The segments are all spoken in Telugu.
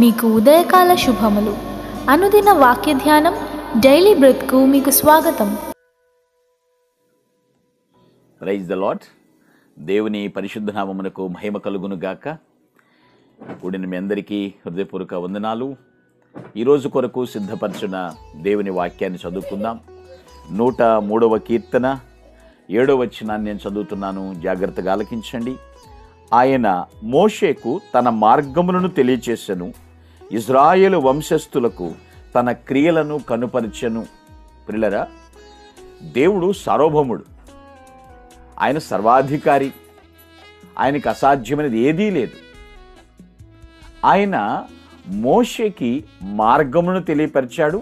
మీకు ఉదయకాల శుభములు. అనుదిన వాక్య ధ్యానం డైలీ బ్రెత్కు మీకు స్వాగతం. Praise the Lord. దేవుని పరిశుద్ధ నామమునకు మహిమ కలుగును గాక. కూడిన మీ అందరికీ హృదయపూర్వక వందనాలు. ఈరోజు కొరకు సిద్ధపరచిన దేవుని వాక్యాన్ని చదువుకుందాం. 103వ కీర్తన 7వ వచనాన్ని నేను చదువుతున్నాను, జాగ్రత్తగా ఆలకించండి. ఆయన మోషేకు తన మార్గములను తెలియచేసెను, ఇజ్రాయేలు వంశస్థులకు తన క్రియలను కనుపరిచెను. ప్రియులారా, దేవుడు సార్వభౌముడు, ఆయన సర్వాధికారి, ఆయనకు అసాధ్యమైనది ఏదీ లేదు. ఆయన మోషేకి మార్గములను తెలియపరిచాడు,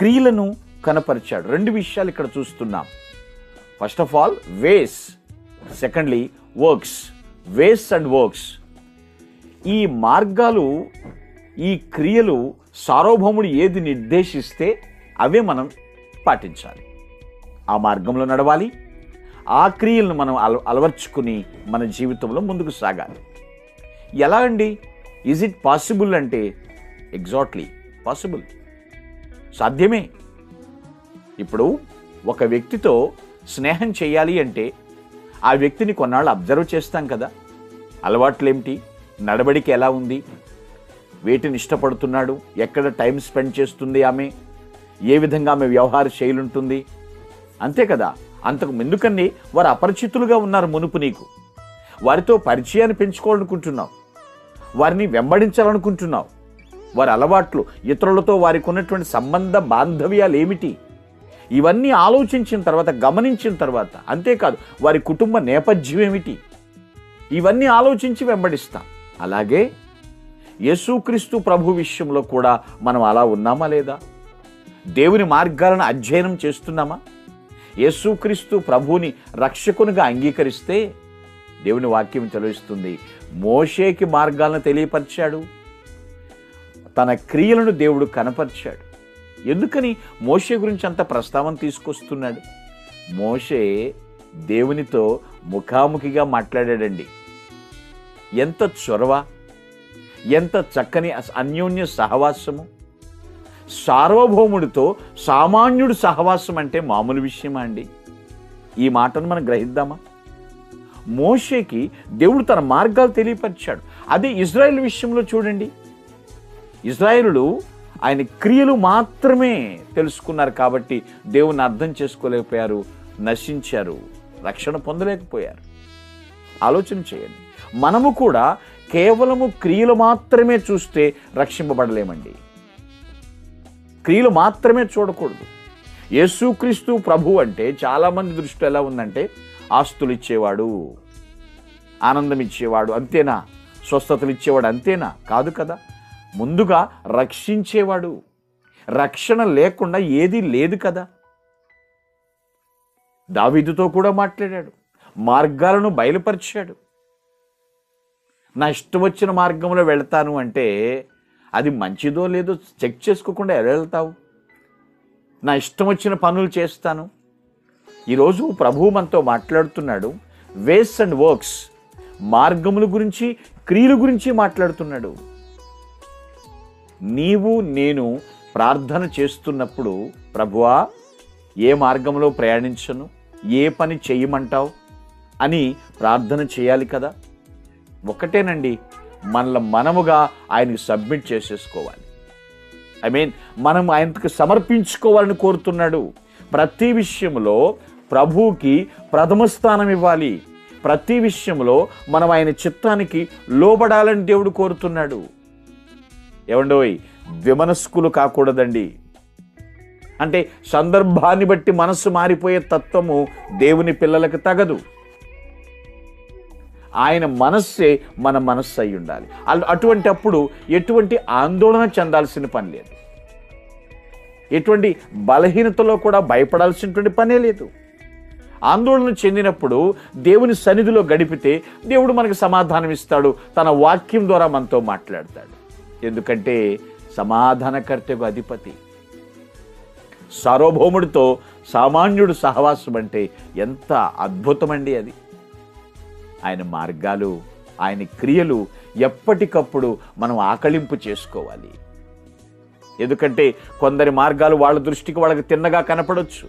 క్రియలను కనపరిచాడు. రెండు విషయాలు ఇక్కడ చూస్తున్నాం. First of all ways, secondly works. Ways and works. ఈ మార్గాలు, ఈ క్రియలు సార్వభౌముడు ఏది నిర్దేశిస్తే అవే మనం పాటించాలి. ఆ మార్గంలో నడవాలి, ఆ క్రియలను మనం అలవర్చుకుని మన జీవితంలో ముందుకు సాగాలి. ఎలా అండి? ఈజ్ ఇట్ పాసిబుల్ అంటే ఎగ్జాక్ట్లీ పాసిబుల్, సాధ్యమే. ఇప్పుడు ఒక వ్యక్తితో స్నేహం చేయాలి అంటే ఆ వ్యక్తిని కొన్నాళ్ళు అబ్జర్వ్ చేస్తాం కదా. అలవాట్లు ఏమిటి, నడవడిక ఎలా ఉంది, వేటిని ఇష్టపడుతున్నాడు, ఎక్కడ టైం స్పెండ్ చేస్తుంది ఆమె, ఏ విధంగా ఆమె వ్యవహార శైలి ఉంటుంది, అంతే కదా. అంతకు ఎందుకని వారు అపరిచితులుగా ఉన్నారు మునుపు. నీకు వారితో పరిచయాన్ని పెంచుకోవాలనుకుంటున్నావు, వారిని వెంబడించాలనుకుంటున్నావు. వారి అలవాట్లు, ఇతరులతో వారికి ఉన్నటువంటి సంబంధ బాంధవ్యాలు ఏమిటి, ఇవన్నీ ఆలోచించిన తర్వాత, గమనించిన తర్వాత, అంతేకాదు వారి కుటుంబ నేపథ్యం ఏమిటి, ఇవన్నీ ఆలోచించి వెంబడిస్తాం. అలాగే యేసుక్రీస్తు ప్రభు విషయంలో కూడా మనం అలా ఉన్నామా లేదా? దేవుని మార్గాలను అధ్యయనం చేస్తున్నామా? యేసుక్రీస్తు ప్రభువుని రక్షకునిగా అంగీకరిస్తే దేవుని వాక్యం తెలుస్తుంది, మోషేకి మార్గాలను తెలియపరిచాడు, తన క్రియలను దేవుడు కనపరిచాడు. ఎందుకని మోషే గురించి అంత ప్రస్తావన తీసుకొస్తున్నాడు? మోషే దేవునితో ముఖాముఖిగా మాట్లాడాడండి. ఎంత చొరవ, ఎంత చక్కని అన్యోన్య సహవాసము. సార్వభౌముడితో సామాన్యుడు సహవాసం అంటే మామూలు విషయమా అండి? ఈ మాటను మనం గ్రహిద్దామా? మోషేకి దేవుడు తన మార్గాలు తెలియపరిచాడు. అదే ఇజ్రాయేల్ విషయంలో చూడండి. ఇజ్రాయేలులు ఆయన క్రియలు మాత్రమే తెలుసుకున్నారు కాబట్టి దేవుని అర్థం చేసుకోలేకపోయారు, నశించారు, రక్షణ పొందలేకపోయారు. ఆలోచన చేయండి. మనము కూడా కేవలము క్రియలు మాత్రమే చూస్తే రక్షింపబడలేమండి. క్రియలు మాత్రమే చూడకూడదు. యేసుక్రీస్తు ప్రభు అంటే చాలామంది దృష్టిలో ఎలా ఉందంటే ఆస్తులు ఇచ్చేవాడు, ఆనందం ఇచ్చేవాడు అంతేనా, స్వస్థతలు ఇచ్చేవాడు అంతేనా? కాదు కదా. ముందుగా రక్షించేవాడు. రక్షణ లేకుండా ఏదీ లేదు కదా. దావీదుతో కూడా మాట్లాడాడు, మార్గాలను బయలుపరిచాడు. నా ఇష్టం వచ్చిన మార్గంలో వెళ్తాను అంటే అది మంచిదో లేదో చెక్ చేసుకోకుండా ఎలా వెళ్తావు? నా ఇష్టం వచ్చిన పనులు చేస్తాను. ఈరోజు ప్రభువు మనతో మాట్లాడుతున్నాడు. వేస్ అండ్ వర్క్స్, మార్గముల గురించి, క్రియల గురించి మాట్లాడుతున్నాడు. నీవు నేను ప్రార్థన చేస్తున్నప్పుడు, ప్రభువా ఏ మార్గంలో ప్రయాణించను, ఏ పని చేయమంటావు అని ప్రార్థన చేయాలి కదా. ఒకటేనండి, మనముగా ఆయనకి సబ్మిట్ చేసేసుకోవాలి. మనం ఆయనకు సమర్పించుకోవాలని కోరుతున్నాడు. ప్రతి విషయంలో ప్రభువుకి ప్రథమ స్థానం ఇవ్వాలి. ప్రతి విషయంలో మనం ఆయన చిత్తానికి లోబడాలని దేవుడు కోరుతున్నాడు. ఏమండోయ్, ద్విమనస్కులు కాకూడదండి. అంటే సందర్భాన్ని బట్టి మనసు మారిపోయే తత్వము దేవుని పిల్లలకు తగదు. ఆయన మనస్సే మన మనస్సు అయి ఉండాలి. అటువంటి అప్పుడు ఎటువంటి ఆందోళన చెందాల్సిన పని లేదు, ఎటువంటి బలహీనతలో కూడా భయపడాల్సినటువంటి పనే లేదు. ఆందోళన చెందినప్పుడు దేవుని సన్నిధిలో గడిపితే దేవుడు మనకు సమాధానం ఇస్తాడు, తన వాక్యం ద్వారా మనతో మాట్లాడతాడు. ఎందుకంటే సమాధానకర్తకు అధిపతి. సార్వభౌముడితో సామాన్యుడు సహవాసం అంటే ఎంత అద్భుతమండి అది. ఆయన మార్గాలు, ఆయన క్రియలు ఎప్పటికప్పుడు మనం ఆకళింపు చేసుకోవాలి. ఎందుకంటే కొందరి మార్గాలు వాళ్ళ దృష్టికి వాళ్ళకి తిన్నగా కనపడొచ్చు,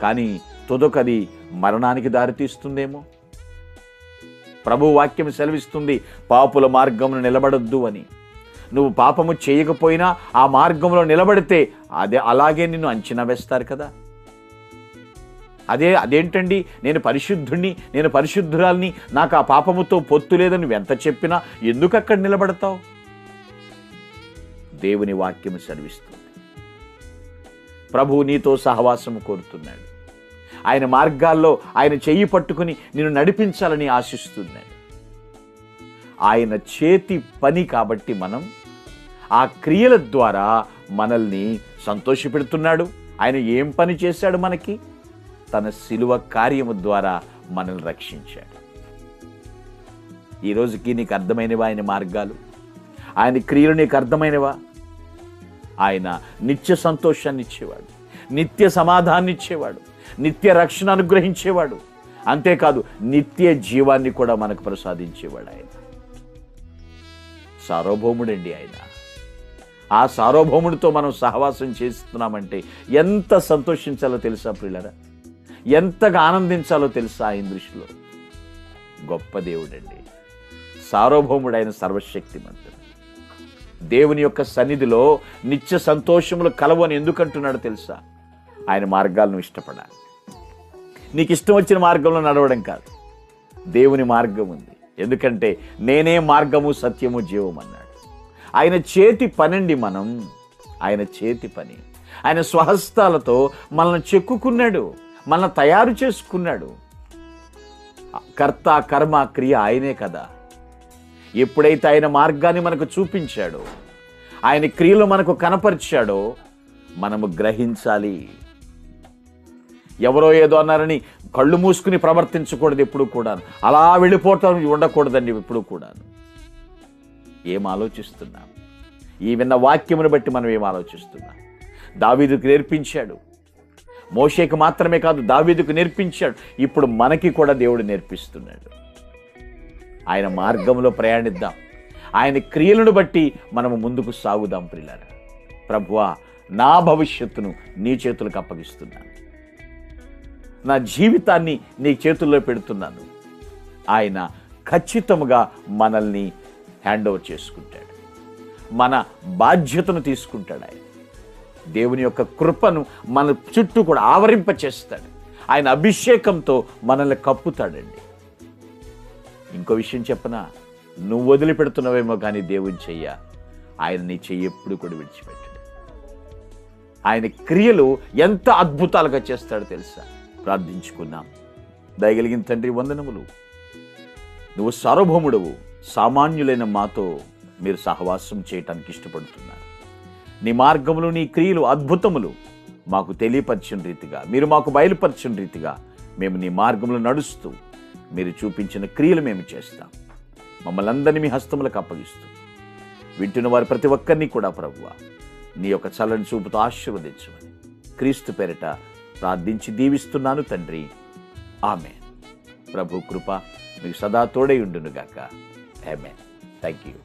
కానీ తుదకది మరణానికి దారితీస్తుందేమో. ప్రభు వాక్యం సెలవిస్తుంది, పాపుల మార్గమును నిలబడొద్దు అని. నువ్వు పాపము చేయకపోయినా ఆ మార్గంలో నిలబడితే అలాగే నిన్ను అంచనా వేస్తారు కదా. అదేంటండి, నేను పరిశుద్ధుణ్ణి, నేను పరిశుద్ధురాల్ని, నాకు ఆ పాపముతో పొత్తు లేదని నువ్వెంత చెప్పినా ఎందుకు అక్కడ నిలబడతావు? దేవుని వాక్యము సెలవిస్తుంది, ప్రభువు నీతో సహవాసము కోరుతున్నాడు. ఆయన మార్గాల్లో ఆయన చెయ్యి పట్టుకుని నిన్ను నడిపించాలని ఆశిస్తున్నాడు. ఆయన చేతి పని కాబట్టి మనం ఆ క్రియల ద్వారా మనల్ని సంతోషపెడుతున్నాడు. ఆయన ఏం పని చేశాడు? మనకి తన శిలువ కార్యము ద్వారా మనల్ని రక్షించాడు. ఈ రోజుకి నీకు అర్థమైనవా ఆయన మార్గాలు? ఆయన క్రియలు నీకు అర్థమైనవా? ఆయన నిత్య సంతోషాన్ని ఇచ్చేవాడు, నిత్య సమాధానాన్ని ఇచ్చేవాడు, నిత్య రక్షణ అనుగ్రహించేవాడు. అంతేకాదు నిత్య జీవాన్ని కూడా మనకు ప్రసాదించేవాడు. ఆయన సార్వభౌముడండి. ఆయన ఆ సార్వభౌముడితో మనం సహవాసం చేస్తున్నామంటే ఎంత సంతోషించాలో తెలుసా ప్రియులారా? ఎంతగా ఆనందించాలో తెలుసా? ఆయన దృష్టిలో గొప్ప దేవుడండి, సార్వభౌముడు, ఆయన సర్వశక్తిమంతుడు. దేవుని యొక్క సన్నిధిలో నిత్య సంతోషములు కలవు అని ఎందుకంటున్నాడు తెలుసా? ఆయన మార్గాలను ఇష్టపడాలి. నీకు ఇష్టం వచ్చిన మార్గంలో నడవడం కాదు, దేవుని మార్గం ఉంది. ఎందుకంటే నేనే మార్గము సత్యము జీవం అన్నాడు. ఆయన చేతి పనండి మనం, ఆయన చేతి పని. ఆయన స్వహస్తాలతో మనల్ని చెక్కుకున్నాడు, మనల్ని తయారు చేసుకున్నాడు. కర్త కర్మ క్రియ ఆయనే కదా. ఎప్పుడైతే ఆయన మార్గాన్ని మనకు చూపించాడో, ఆయన క్రియలు మనకు కనపరిచాడో మనము గ్రహించాలి. ఎవరో ఏదో అన్నారని కళ్ళు మూసుకుని ప్రవర్తించకూడదు. ఎప్పుడు కూడా అలా వెళ్ళిపోవటం ఉండకూడదండి. ఎప్పుడు కూడా ఏం ఆలోచిస్తున్నాం? ఈ విన్న వాక్యమును బట్టి మనం ఏం ఆలోచిస్తున్నాం? దావీదుకు నేర్పించాడు, మోషేకు మాత్రమే కాదు దావీదుకు నేర్పించాడు. ఇప్పుడు మనకి కూడా దేవుడు నేర్పిస్తున్నాడు. ఆయన మార్గంలో ప్రయాణిద్దాం, ఆయన క్రియలను బట్టి మనము ముందుకు సాగుదాం. ప్రియులారా, ప్రభువా, నా భవిష్యత్తును నీ చేతులకు అప్పగిస్తున్నాను, నా జీవితాన్ని నీ చేతుల్లో పెడుతున్నాను. ఆయన ఖచ్చితంగా మనల్ని హ్యాండ్ ఓవర్ చేసుకుంటాడు, మన బాధ్యతను తీసుకుంటాడు. ఆయన దేవుని యొక్క కృపను మన చుట్టూ కూడా ఆవరింప చేస్తాడు. ఆయన అభిషేకంతో మనల్ని కప్పుతాడండి. ఇంకో విషయం చెప్పనా? నువ్వు వదిలిపెడుతున్నావేమో కానీ దేవుని చెయ్య, ఆయన నీ చెయ్యి ఎప్పుడు కూడా విడిచిపెట్టాడు. ఆయన క్రియలు ఎంత అద్భుతాలుగా చేస్తాడో తెలుసా? ప్రార్థించుకున్నాం. దయగలిగిన తండ్రి, వందనములు. నువ్వు సార్వభౌముడవు, సామాన్యులైన మాతో మీరు సహవాసం చేయటానికి ఇష్టపడుతున్నారు. నీ మార్గములు, నీ క్రియలు, అద్భుతములు మాకు తెలియపరిచిన రీతిగా, మీరు మాకు బయలుపరిచిన రీతిగా మేము నీ మార్గములు నడుస్తూ మీరు చూపించిన క్రియలు మేము చేస్తాం. మమ్మల్ని అందరినీ మీ హస్తములకు అప్పగిస్తూ వింటున్న వారి ప్రతి ఒక్కరిని కూడా ప్రభువా నీ యొక్క చల్లని చూపుతో ఆశీర్వదించమని క్రీస్తు పేరిట ప్రార్థించి దీవిస్తున్నాను తండ్రి. ఆమేన్. ప్రభు కృప మీకు సదా తోడై ఉండునుగాక. ఆమేన్. Thank you.